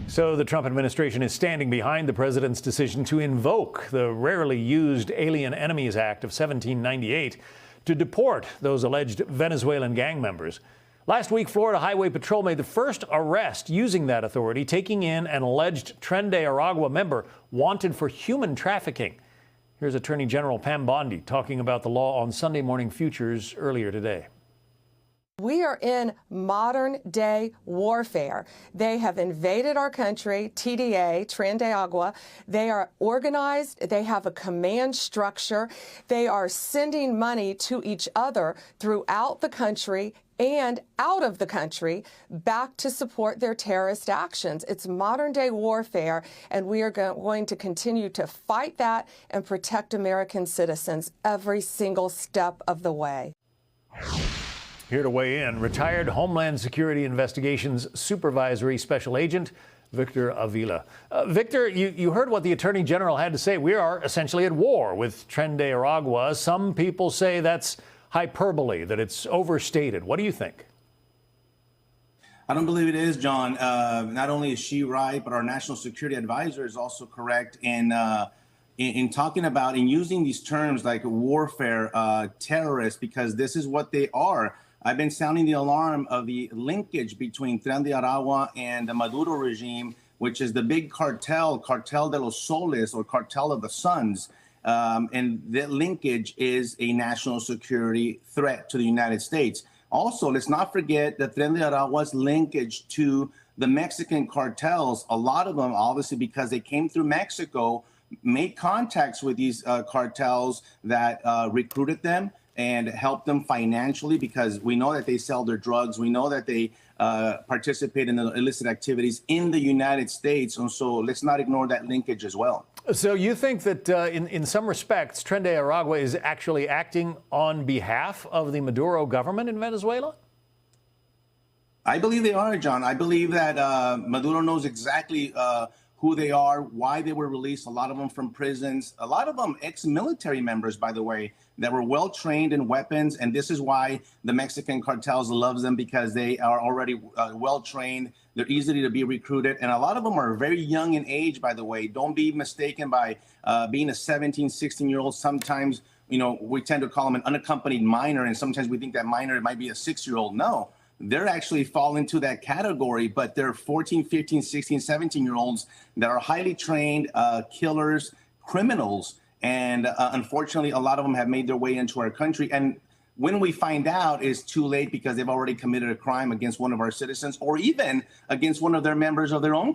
So the Trump administration is standing behind the president's decision to invoke the rarely used Alien Enemies Act of 1798 to deport those alleged Venezuelan gang members. Last week, Florida Highway Patrol made the first arrest using that authority, taking in an alleged Tren de Aragua member wanted for human trafficking. Here's Attorney General Pam Bondi talking about the law on Sunday Morning Futures earlier today. We are in modern day warfare. They have invaded our country, TDA, Tren de Aragua. They are organized. They have a command structure. They are sending money to each other throughout the country and out of the country back to support their terrorist actions. It's modern day warfare, and we are going to continue to fight that and protect American citizens every single step of the way. Here to weigh in, retired Homeland Security Investigations Supervisory Special Agent Victor Avila. Victor, you heard what the Attorney General had to say. We are essentially at war with Tren de Aragua. Some people say that's hyperbole, that it's overstated. What do you think? I don't believe it is, John. Not only is she right, but our national security advisor is also correct in talking about and using these terms like warfare, terrorists, because this is what they are. I've been sounding the alarm of the linkage between Tren de Aragua and the Maduro regime, which is the big cartel de los soles, or cartel of the suns. And that linkage is a national security threat to the United States. Also, let's not forget that Tren de Aragua's linkage to the Mexican cartels. A lot of them, obviously, because they came through Mexico, made contacts with these cartels that recruited them and helped them financially, because we know that they sell their drugs. We know that they participate in the illicit activities in the United States. And so let's not ignore that linkage as well. So you think that in some respects, Tren de Aragua is actually acting on behalf of the Maduro government in Venezuela? I believe they are, John. I believe that Maduro knows exactly who they are, why they were released, a lot of them from prisons, a lot of them ex-military members, by the way, that were well trained in weapons. And this is why the Mexican cartels loves them, because they are already well trained. They're easy to be recruited. And a lot of them are very young in age, by the way. Don't be mistaken by being a 17, 16-year-old. Sometimes, you know, we tend to call them an unaccompanied minor, and sometimes we think that minor might be a 6-year-old. No. They're actually fall into that category, but they're 14, 15, 16, 17-year-olds that are highly trained killers, criminals. And unfortunately, a lot of them have made their way into our country. And when we find out, it's too late, because they've already committed a crime against one of our citizens, or even against one of their members of their own